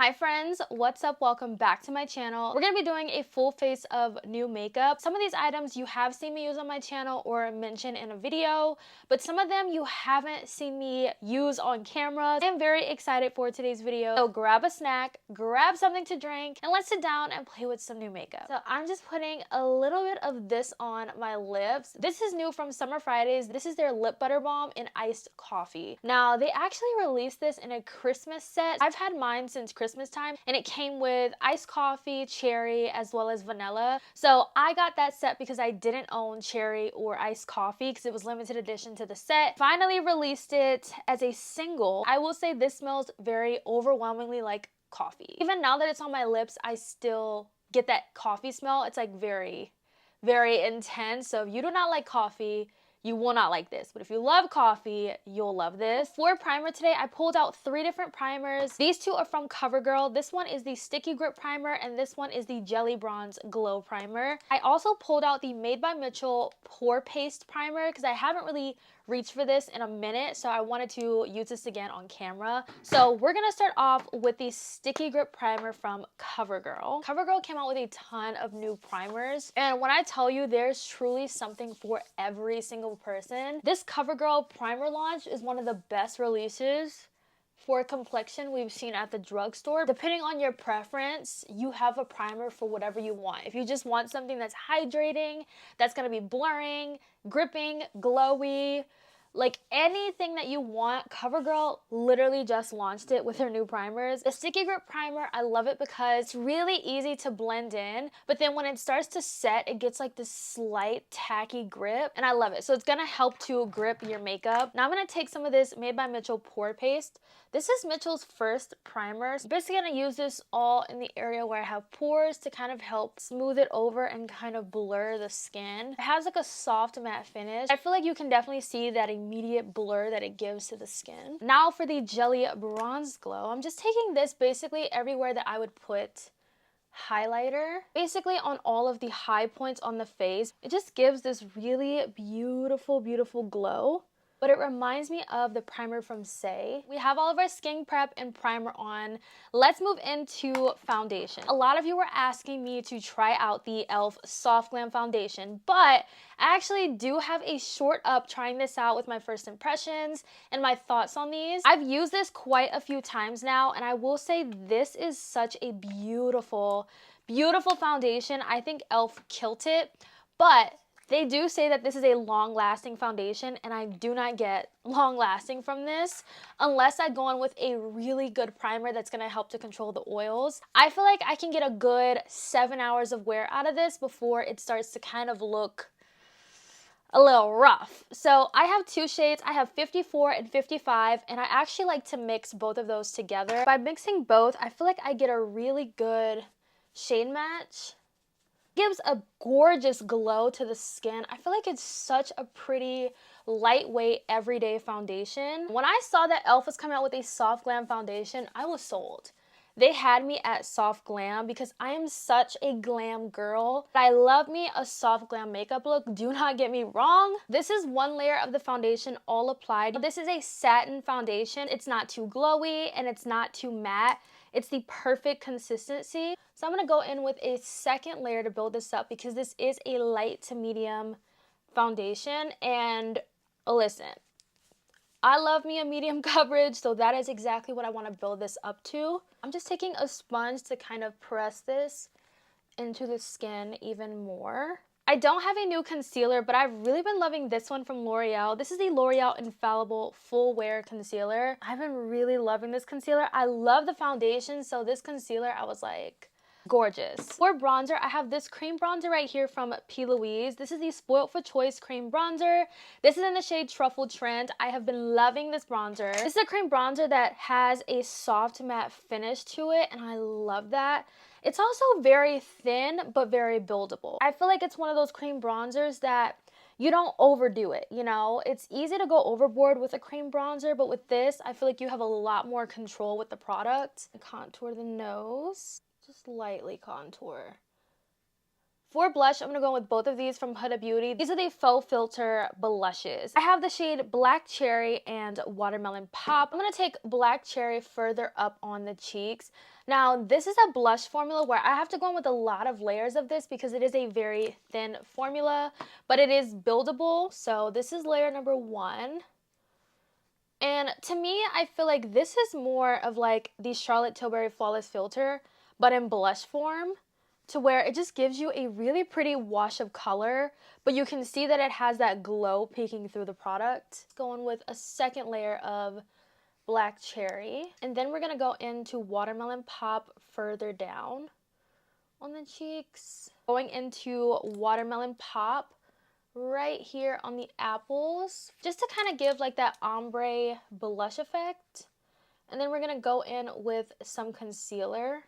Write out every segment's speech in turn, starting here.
Hi friends, what's up? Welcome back to my channel. We're going to be doing a full face of new makeup. Some of these items you have seen me use on my channel or mention in a video, but some of them you haven't seen me use on camera. I am very excited for today's video. So grab a snack, grab something to drink, and let's sit down and play with some new makeup. So I'm just putting a little bit of this on my lips. This is new from Summer Fridays. This is their lip butter balm in iced coffee. Now they actually released this in a Christmas set. I've had mine since Christmas time, and it came with iced coffee, cherry, as well as vanilla. So I got that set because I didn't own cherry or iced coffee because it was limited edition to the set. Finally released it as a single. I will say this smells very overwhelmingly like coffee. Even now that it's on my lips, I still get that coffee smell. It's like very, very intense. So if you do not like coffee, you will not like this. But if you love coffee, you'll love this. For primer today, I pulled out 3 different primers. These 2 are from CoverGirl. This one is the Sticky Grip Primer, and this one is the Jelly Bronze Glow Primer. I also pulled out the Made by Mitchell Pore Paste Primer because I haven't really reached for this in a minute, so I wanted to use this again on camera. So we're gonna start off with the Sticky Grip Primer from CoverGirl. CoverGirl came out with a ton of new primers, and when I tell you there's truly something for every single person, this CoverGirl primer launch is one of the best releases for complexion we've seen at the drugstore. Depending on your preference, you have a primer for whatever you want. If you just want something that's hydrating, that's gonna be blurring, gripping, glowy, like anything that you want, CoverGirl literally just launched it with their new primers. The Sticky Grip Primer, I love it because it's really easy to blend in, but then when it starts to set, it gets like this slight tacky grip, and I love it. So it's gonna help to grip your makeup. Now I'm gonna take some of this Made by Mitchell Pore Paste. This is Mitchell's first primer. I'm basically gonna use this all in the area where I have pores to kind of help smooth it over and kind of blur the skin. It has like a soft matte finish. I feel like you can definitely see that immediate blur that it gives to the skin. Now for the Jelly Bronze Glow, I'm just taking this basically everywhere that I would put highlighter, basically on all of the high points on the face. It just gives this really beautiful glow, but it reminds me of the primer from Say. We have all of our skin prep and primer on. Let's move into foundation. A lot of you were asking me to try out the e.l.f. Soft Glam Foundation, but I actually do have a short up trying this out with my first impressions and my thoughts on these. I've used this quite a few times now, and I will say this is such a beautiful foundation. I think e.l.f. killed it, but they do say that this is a long-lasting foundation, and I do not get long-lasting from this unless I go on with a really good primer that's going to help to control the oils. I feel like I can get a good 7 hours of wear out of this before it starts to kind of look a little rough. So I have 2 shades. I have 54 and 55, and I actually like to mix both of those together. By mixing both, I feel like I get a really good shade match. Gives a gorgeous glow to the skin. I feel like it's such a pretty lightweight everyday foundation. When I saw that e.l.f. was coming out with a soft glam foundation, I was sold. They had me at soft glam because I am such a glam girl. I love me a soft glam makeup look. Do not get me wrong. This is 1 layer of the foundation all applied. This is a satin foundation. It's not too glowy and it's not too matte. It's the perfect consistency. So I'm gonna go in with a second layer to build this up because this is a light to medium foundation. And listen, I love me a medium coverage, so that is exactly what I want to build this up to. I'm just taking a sponge to kind of press this into the skin even more. I don't have a new concealer, but I've really been loving this one from L'Oreal. This is the L'Oreal Infallible Full Wear Concealer. I've been really loving this concealer. I love the foundation, so this concealer, I was like, gorgeous. For bronzer, I have this cream bronzer right here from Louise. This is the Spoilt for Choice cream bronzer. This is in the shade Truffle Trend. I have been loving this bronzer. This is a cream bronzer that has a soft matte finish to it, and I love that. It's also very thin, but very buildable. I feel like it's one of those cream bronzers that you don't overdo it, you know? It's easy to go overboard with a cream bronzer, but with this, I feel like you have a lot more control with the product. Contour the nose. Just lightly contour For blush, I'm going to go with both of these from Huda Beauty. These are the Faux Filter blushes. I have the shade Black Cherry and Watermelon Pop. I'm going to take Black Cherry further up on the cheeks. Now, this is a blush formula where I have to go in with a lot of layers of this because it is a very thin formula, but it is buildable. So this is layer number 1. And to me, I feel like this is more of like the Charlotte Tilbury Flawless Filter, but in blush form, to where it just gives you a really pretty wash of color, but you can see that it has that glow peeking through the product. Going with a second layer of Black Cherry, and then we're gonna go into Watermelon Pop further down on the cheeks. Going into Watermelon Pop right here on the apples, just to kind of give like that ombre blush effect. And then we're gonna go in with some concealer,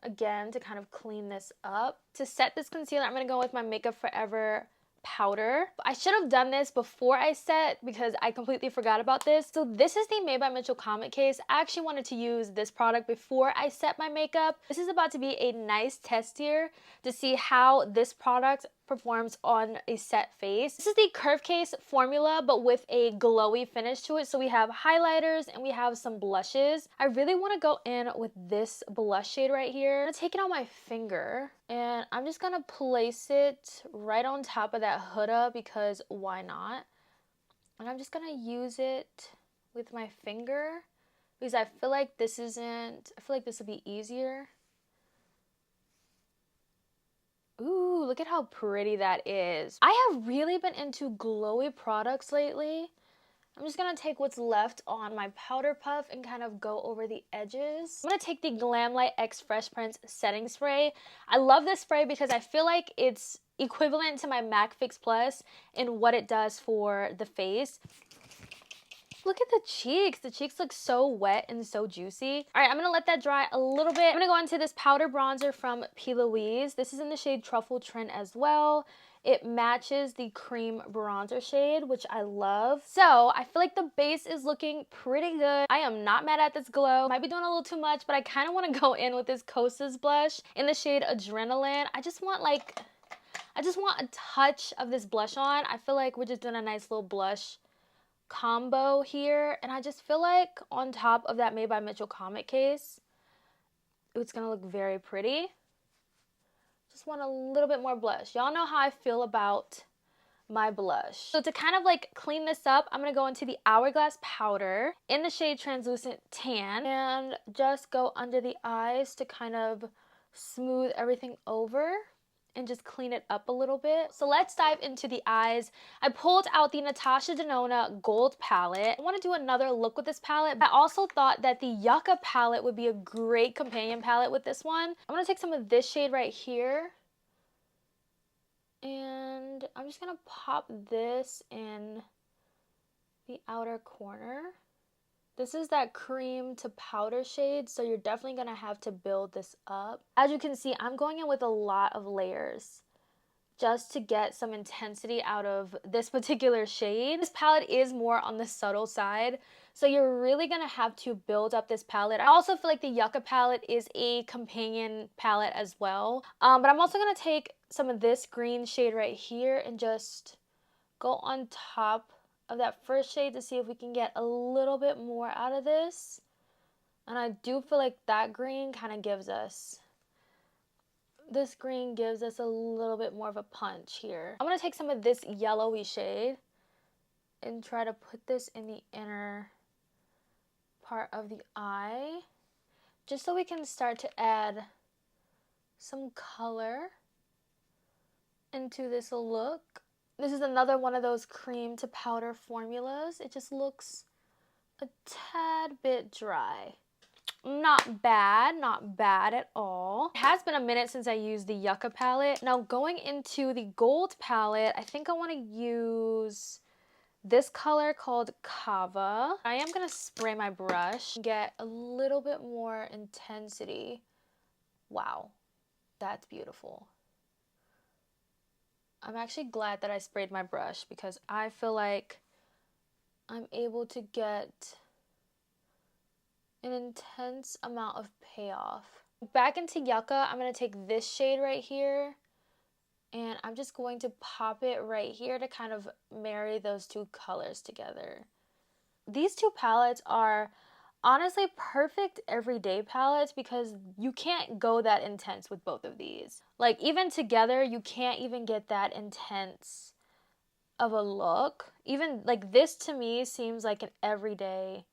again, to kind of clean this up. To set this concealer, I'm going to go with my Makeup Forever powder. I should have done this before I set because I completely forgot about this. So this is the Made by Mitchell Comet case. I actually wanted to use this product before I set my makeup. This is about to be a nice test here to see how this product performs on a set face. This is the Curve Case formula, but with a glowy finish to it. So we have highlighters and we have some blushes. I really want to go in with this blush shade right here. I'm gonna take it on my finger and I'm just gonna place it right on top of that Huda because why not? And I'm just gonna use it with my finger because I feel like this will be easier. Ooh, look at how pretty that is. I have really been into glowy products lately. I'm just gonna take what's left on my powder puff and kind of go over the edges. I'm gonna take the Glamlight X Fresh Prince setting spray. I love this spray because I feel like it's equivalent to my MAC Fix Plus in what it does for the face. Look at the cheeks. The cheeks look so wet and so juicy. All right, I'm gonna let that dry a little bit. I'm gonna go into this powder bronzer from Louise. This is in the shade Truffle Trend as well. It matches the cream bronzer shade, which I love. So I feel like the base is looking pretty good. I am not mad at this glow. Might be doing a little too much, but I kind of want to go in with this Kosas blush in the shade Adrenaline. I just want a touch of this blush on. I feel like we're just doing a nice little blush combo here, and I just feel like on top of that Made by Mitchell Comet case, it's gonna look very pretty. Just want a little bit more blush. Y'all know how I feel about my blush. So to kind of like clean this up, I'm gonna go into the Hourglass powder in the shade Translucent Tan and just go under the eyes to kind of smooth everything over and just clean it up a little bit. So let's dive into the eyes. I pulled out the Natasha Denona Gold palette. I want to do another look with this palette. I also thought that the Yucca palette would be a great companion palette with this one. I'm going to take some of this shade right here. And I'm just going to pop this in the outer corner. This is that cream to powder shade, so you're definitely going to have to build this up. As you can see, I'm going in with a lot of layers just to get some intensity out of this particular shade. This palette is more on the subtle side, so you're really going to have to build up this palette. I also feel like the Yucca palette is a companion palette as well. But I'm also going to take some of this green shade right here and just go on top of that first shade to see if we can get a little bit more out of this. And I do feel like that green kind of gives us, this green gives us a little bit more of a punch here. I'm going to take some of this yellowy shade and try to put this in the inner part of the eye, just so we can start to add some color into this look. This is another one of those cream to powder formulas. It just looks a tad bit dry. Not bad at all. It has been a minute since I used the Yucca palette. Now going into the gold palette, I think I want to use this color called Kava. I am going to spray my brush and get a little bit more intensity. Wow, that's beautiful. I'm actually glad that I sprayed my brush because I feel like I'm able to get an intense amount of payoff Back into Yucca, I'm going to take this shade right here, and I'm just going to pop it right here to kind of marry those two colors together. These two palettes are honestly perfect everyday palettes because you can't go that intense with both of these. Like, even together, you can't even get that intense of a look. Even like this to me seems like an everyday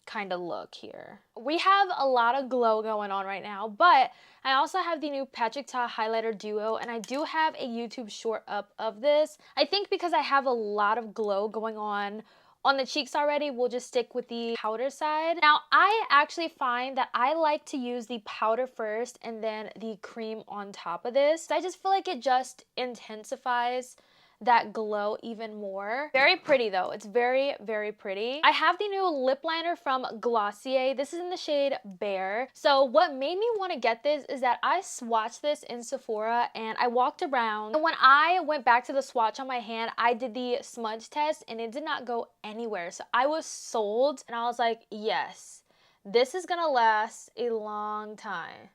kind of look here. We have a lot of glow going on right now, but I also have the new Patrick Ta highlighter duo, and I do have a YouTube short up of this. I think because I have a lot of glow going on the cheeks already, we'll just stick with the powder side. Now, I actually find that I like to use the powder first and then the cream on top of this. I just feel like it just intensifies that glow even more. Very pretty though. It's very, very pretty. I have the new lip liner from Glossier. This is in the shade Bare. So what made me want to get this is that I swatched this in Sephora and I walked around. And when I went back to the swatch on my hand, I did the smudge test and it did not go anywhere. So I was sold and I was like, yes, this is gonna last a long time.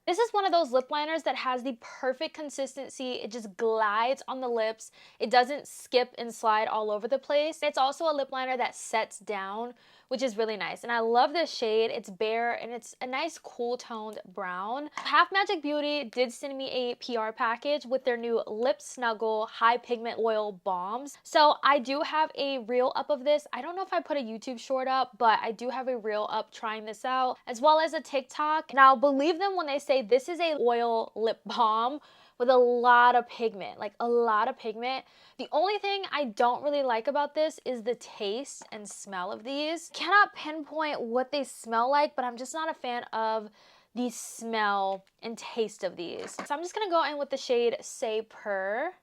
This is one of those lip liners that has the perfect consistency. It just glides on the lips. It doesn't skip and slide all over the place. It's also a lip liner that sets down, which is really nice. And I love this shade. It's Bare and it's a nice cool toned brown. Half Magic Beauty did send me a PR package with their new Lip Snuggle High Pigment Oil Balms. So I do have a reel up of this. I don't know if I put a YouTube short up, but I do have a reel up trying this out, as well as a TikTok. Now, believe them when they say this is a oil lip balm with a lot of pigment, like a lot of pigment. The only thing I don't really like about this is the taste and smell of these. Cannot pinpoint what they smell like, but I'm just not a fan of the smell and taste of these. So I'm just gonna go in with the shade Say Purr.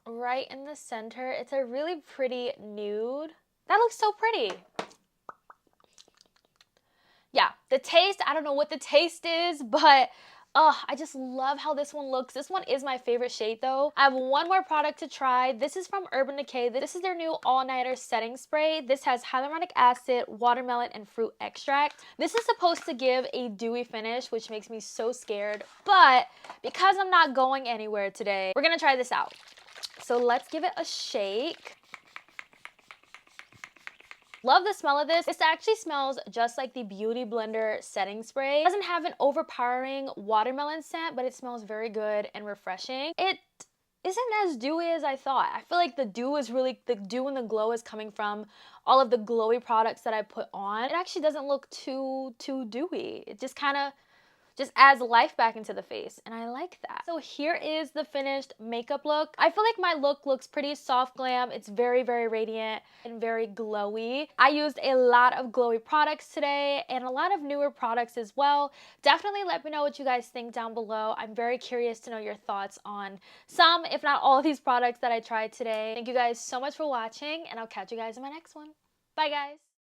Right in the center. It's a really pretty nude. That looks so pretty. Yeah, the taste, I don't know what the taste is, but I just love how this one looks. This one is my favorite shade though. I have one more product to try. This is from Urban Decay. This is their new all-nighter setting spray. This has hyaluronic acid, watermelon, and fruit extract. This is supposed to give a dewy finish, which makes me so scared, but because I'm not going anywhere today, we're gonna try this out. So let's give it a shake. Love the smell of this. This actually smells just like the Beauty Blender setting spray. It doesn't have an overpowering watermelon scent, but it smells very good and refreshing. It isn't as dewy as I thought. I feel like the dew and the glow is coming from all of the glowy products that I put on. It actually doesn't look too dewy. It just kind of adds life back into the face, and I like that. So here is the finished makeup look. I feel like my look looks pretty soft glam. It's very, very radiant and very glowy. I used a lot of glowy products today and a lot of newer products as well. Definitely let me know what you guys think down below. I'm very curious to know your thoughts on some, if not all of these products that I tried today. Thank you guys so much for watching, and I'll catch you guys in my next one. Bye, guys.